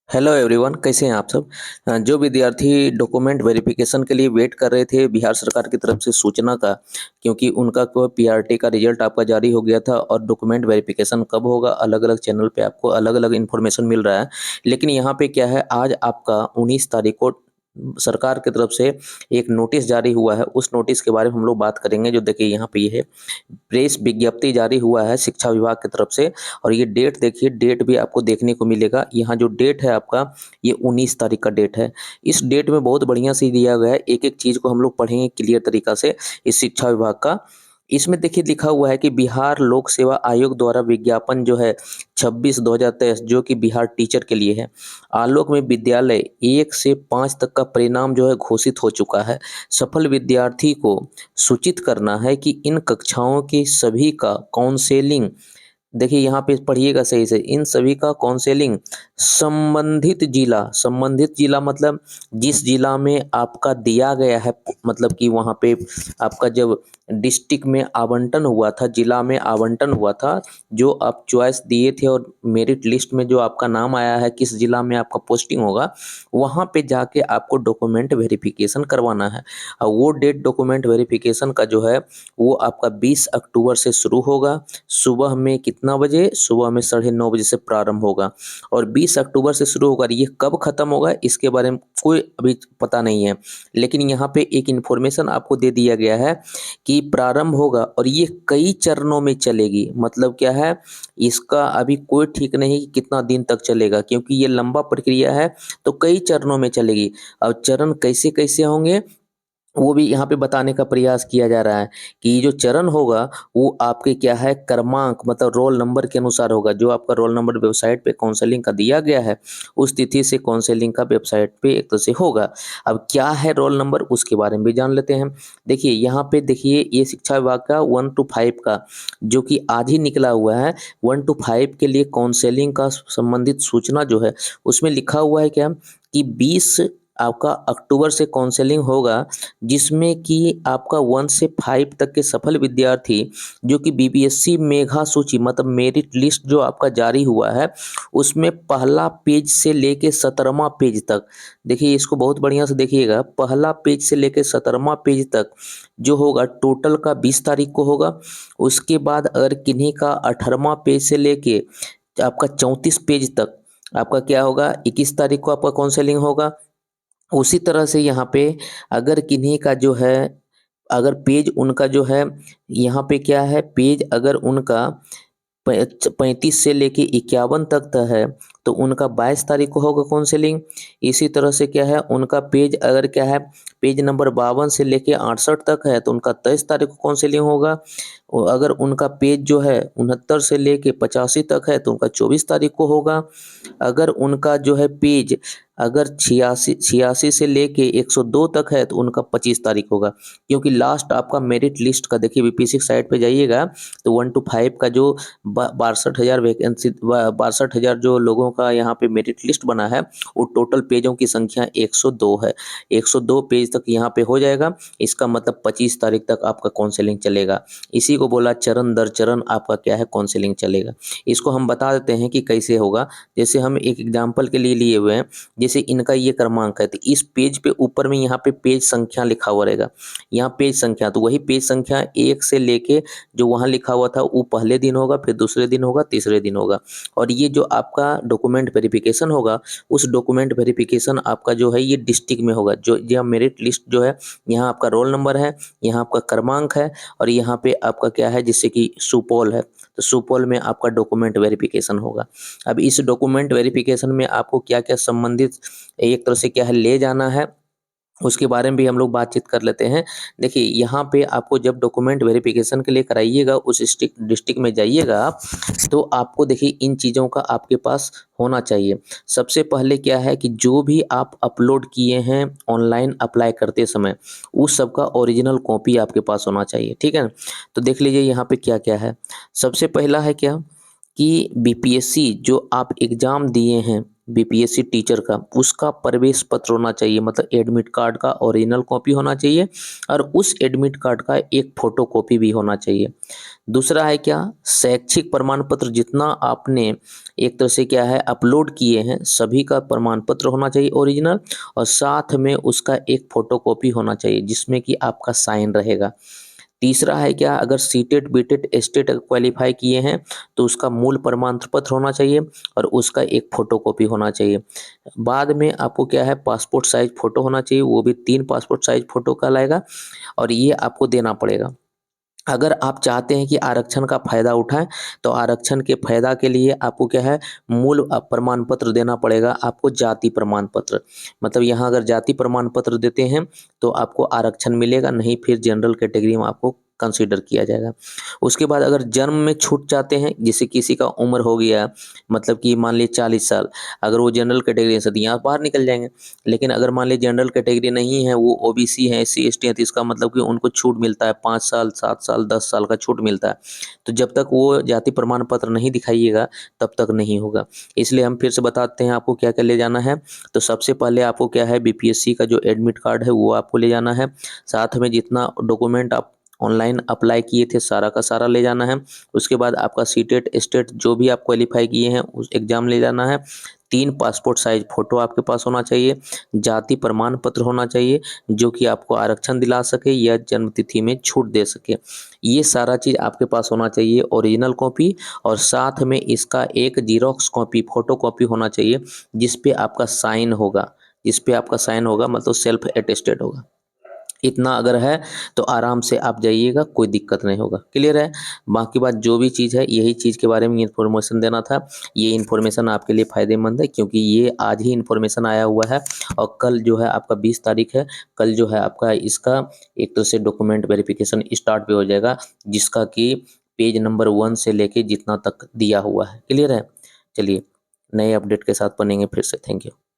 Hello everyone, कैसे हैं आप सब। जो विद्यार्थी डॉक्यूमेंट वेरिफिकेशन के लिए वेट कर रहे थे बिहार सरकार की तरफ से सूचना का, क्योंकि उनका को पीआरटी का रिजल्ट आपका जारी हो गया था और डॉक्यूमेंट वेरिफिकेशन कब होगा अलग अलग चैनल पे आपको अलग अलग इन्फॉर्मेशन मिल रहा है। लेकिन यहाँ पे क्या है, आज आपका 19 तारीख को सरकार की तरफ से एक नोटिस जारी हुआ है। उस नोटिस के बारे में हम लोग बात करेंगे। जो देखिए यहाँ पे ये है, प्रेस विज्ञप्ति जारी हुआ है शिक्षा विभाग की तरफ से। और ये डेट देखिए, डेट भी आपको देखने को मिलेगा। यहाँ जो डेट है आपका, ये 19 तारीख का डेट है। इस डेट में बहुत बढ़िया से दिया गया है, एक एक चीज़ को हम लोग पढ़ेंगे क्लियर तरीका से इस शिक्षा विभाग का। इसमें देखिए लिखा हुआ है कि बिहार लोक सेवा आयोग द्वारा विज्ञापन जो है 26/2023, जो कि बिहार टीचर के लिए है। आलोक में विद्यालय 1 से 5 तक का परिणाम जो है घोषित हो चुका है। सफल विद्यार्थी को सूचित करना है कि इन कक्षाओं के सभी का काउंसेलिंग, देखिए यहाँ पे पढ़िएगा सही से, इन सभी का काउंसेलिंग संबंधित जिला मतलब जिस जिला में आपका दिया गया है, मतलब कि वहाँ पे आपका जब डिस्ट्रिक्ट में आवंटन हुआ था, जिला में आवंटन हुआ था, जो आप चॉइस दिए थे और मेरिट लिस्ट में जो आपका नाम आया है किस जिला में आपका पोस्टिंग होगा, वहाँ पे जाके आपको डॉक्यूमेंट वेरिफिकेशन करवाना है। और वो डेट डॉक्यूमेंट वेरिफिकेशन का जो है वो आपका 20 अक्टूबर से शुरू होगा। सुबह में कितना बजे? सुबह में 9:30 बजे से प्रारंभ होगा और 20 अक्टूबर से शुरू होगा। ये कब खत्म होगा इसके बारे में कोई अभी पता नहीं है, लेकिन यहाँ पे एक इन्फॉर्मेशन आपको दे दिया गया है कि प्रारंभ होगा और ये कई चरणों में चलेगी। मतलब क्या है, इसका अभी कोई ठीक नहीं कि कितना दिन तक चलेगा, क्योंकि ये लंबा प्रक्रिया है तो कई चरणों में चलेगी। अब चरण कैसे कैसे होंगे वो भी यहाँ पे बताने का प्रयास किया जा रहा है कि ये जो चरण होगा वो आपके क्या है, क्रमांक मतलब रोल नंबर के अनुसार होगा। जो आपका रोल नंबर वेबसाइट पे काउंसलिंग का दिया गया है, उस तिथि से काउंसलिंग का वेबसाइट पे एक तरह से होगा। अब क्या है रोल नंबर, उसके बारे में भी जान लेते हैं। देखिए यहाँ पे देखिए, ये शिक्षा विभाग का 1 to 5 का जो कि आज ही निकला हुआ है, 1 to 5 के लिए काउंसलिंग का संबंधित सूचना जो है उसमें लिखा हुआ है क्या कि 20 अक्टूबर से काउंसलिंग होगा, जिसमें कि आपका 1 से 5 तक के सफल विद्यार्थी जो कि बीपीएससी मेधा सूची मतलब मेरिट लिस्ट जो आपका जारी हुआ है, उसमें पहला पेज से लेके 17वां पेज तक, देखिए इसको बहुत बढ़िया से देखिएगा, पहला पेज से लेके 17वां पेज तक जो होगा टोटल का 20 तारीख को होगा। उसके बाद अगर किन्हीं का 18वां पेज से लेके आपका 34 पेज तक आपका क्या होगा, 21 तारीख को आपका काउंसलिंग होगा। उसी तरह से यहाँ पे अगर किन्हीं का जो है, अगर पेज उनका जो है, यहाँ पे क्या है, पेज अगर उनका 35 से लेके 51 तक का है तो उनका 22 तारीख को होगा काउंसलिंग। इसी तरह से क्या है, उनका पेज अगर क्या है, पेज नंबर 52 से लेके 68 तक है तो उनका 23 तारीख को काउंसलिंग होगा। और अगर उनका पेज जो है 69 से लेके 85 तक है तो उनका 24 तारीख को होगा। अगर उनका जो है पेज अगर छियासी से लेके 102 तक है तो उनका 25 तारीख होगा। क्योंकि लास्ट आपका मेरिट लिस्ट का देखिए, बीपीएससी साइट पे जाइएगा तो 1 to 5 का जो 62,000 वैकेंसी, 62,000 जो लोगों का यहाँ पे मेरिट लिस्ट बना है, वो टोटल पेजों की संख्या 102 है। 102 पेज तक यहाँ पे हो जाएगा। इसका मतलब 25 तारीख तक आपका काउंसलिंग चलेगा। इसी को बोला चरण दर चरण आपका क्या है, काउंसलिंग चलेगा। इसको हम बता देते हैं कि कैसे होगा। जैसे हम एक एग्जाम्पल के लिए लिए हुए हैं, जैसे इनका ये क्रमांक है तो इस पेज पे ऊपर में यहाँ पे पेज संख्या लिखा हुआ रहेगा। यहाँ पेज संख्या, तो वही पेज संख्या 1 से लेके जो वहाँ लिखा हुआ था वो पहले दिन होगा, फिर दूसरे दिन होगा, तीसरे दिन होगा। और ये जो आपका डॉक्यूमेंट वेरिफिकेशन होगा, उस डॉक्यूमेंट वेरिफिकेशन आपका जो है ये डिस्ट्रिक्ट में होगा। जो यहाँ मेरिट लिस्ट जो है, यहाँ आपका रोल नंबर है, यहाँ आपका क्रमांक है और यहाँ पे आपका क्या है, जिससे कि सुपौल है तो सुपौल में आपका डॉक्यूमेंट वेरिफिकेशन होगा। अब इस डॉक्यूमेंट वेरिफिकेशन में आपको क्या क्या संबंधित एक तरह से क्या है ले जाना है, उसके बारे में भी हम लोग बातचीत कर लेते हैं। देखिए यहाँ पे आपको जब डॉक्यूमेंट वेरिफिकेशन के लिए कराइएगा, उस डिस्ट्रिक्ट में जाइएगा आप, तो आपको देखिए इन चीज़ों का आपके पास होना चाहिए। सबसे पहले क्या है कि जो भी आप अपलोड किए हैं ऑनलाइन अप्लाई करते समय, उस सब का ओरिजिनल कॉपी आपके पास होना चाहिए, ठीक है ना। तो देख लीजिए यहाँ पे क्या क्या है। सबसे पहला है क्या कि बीपीएससी जो आप एग्ज़ाम दिए हैं, बीपीएससी टीचर का, उसका प्रवेश पत्र होना चाहिए, मतलब एडमिट कार्ड का ओरिजिनल कॉपी होना चाहिए और उस एडमिट कार्ड का एक फोटो कॉपी भी होना चाहिए। दूसरा है क्या, शैक्षिक प्रमाण पत्र जितना आपने एक तरह से क्या है अपलोड किए हैं सभी का प्रमाण पत्र होना चाहिए ओरिजिनल, और साथ में उसका एक फोटो कॉपी होना चाहिए जिसमें कि आपका साइन रहेगा। तीसरा है क्या, अगर सीटेट बीटेट एस्टेट क्वालिफाई किए हैं तो उसका मूल प्रमाण पत्र होना चाहिए और उसका एक फोटो कॉपी होना चाहिए। बाद में आपको क्या है पासपोर्ट साइज फोटो होना चाहिए, वो भी 3 पासपोर्ट साइज फोटो का लाएगा और ये आपको देना पड़ेगा। अगर आप चाहते हैं कि आरक्षण का फ़ायदा उठाएं तो आरक्षण के फ़ायदा के लिए आपको क्या है मूल प्रमाण पत्र देना पड़ेगा आपको, जाति प्रमाण पत्र। मतलब यहाँ अगर जाति प्रमाण पत्र देते हैं तो आपको आरक्षण मिलेगा, नहीं फिर जनरल कैटेगरी में आपको कंसीडर किया जाएगा। उसके बाद अगर जन्म में छूट चाहते हैं, जैसे किसी का उम्र हो गया मतलब कि मान लीजिए 40 साल, अगर वो जनरल कैटेगरी से तो यहाँ बाहर निकल जाएंगे। लेकिन अगर मान लीजिए जनरल कैटेगरी नहीं है, वो ओबीसी है, एससी एसटी है, तो इसका मतलब कि उनको छूट मिलता है 5 साल 7 साल 10 साल का छूट मिलता है। तो जब तक वो जाति प्रमाण पत्र नहीं दिखाइएगा तब तक नहीं होगा। इसलिए हम फिर से बताते हैं आपको क्या क्या ले जाना है। तो सबसे पहले आपको क्या है बीपीएससी का जो एडमिट कार्ड है वो आपको ले जाना है, साथ में जितना डॉक्यूमेंट आप ऑनलाइन अप्लाई किए थे सारा का सारा ले जाना है। उसके बाद आपका सीटेट स्टेट जो भी आप क्वालिफाई किए हैं उस एग्ज़ाम ले जाना है। 3 पासपोर्ट साइज फ़ोटो आपके पास होना चाहिए, जाति प्रमाण पत्र होना चाहिए जो कि आपको आरक्षण दिला सके या जन्म तिथि में छूट दे सके। ये सारा चीज़ आपके पास होना चाहिए ओरिजिनल कॉपी, और साथ में इसका एक ज़ेरॉक्स कॉपी फ़ोटो कॉपी होना चाहिए जिस पे आपका साइन होगा, जिस पे आपका साइन होगा मतलब सेल्फ अटेस्टेड होगा। इतना अगर है तो आराम से आप जाइएगा, कोई दिक्कत नहीं होगा। क्लियर है? बाकी बात जो भी चीज़ है यही चीज़ के बारे में इन्फॉर्मेशन देना था। ये इन्फॉर्मेशन आपके लिए फ़ायदेमंद है क्योंकि ये आज ही इन्फॉर्मेशन आया हुआ है और कल जो है आपका 20 तारीख है, कल जो है आपका इसका एक तरह से डॉक्यूमेंट वेरिफिकेशन स्टार्ट भी हो जाएगा, जिसका कि पेज नंबर 1 से लेके जितना तक दिया हुआ है। क्लियर है? चलिए, नए अपडेट के साथ बनेंगे फिर से। Thank you.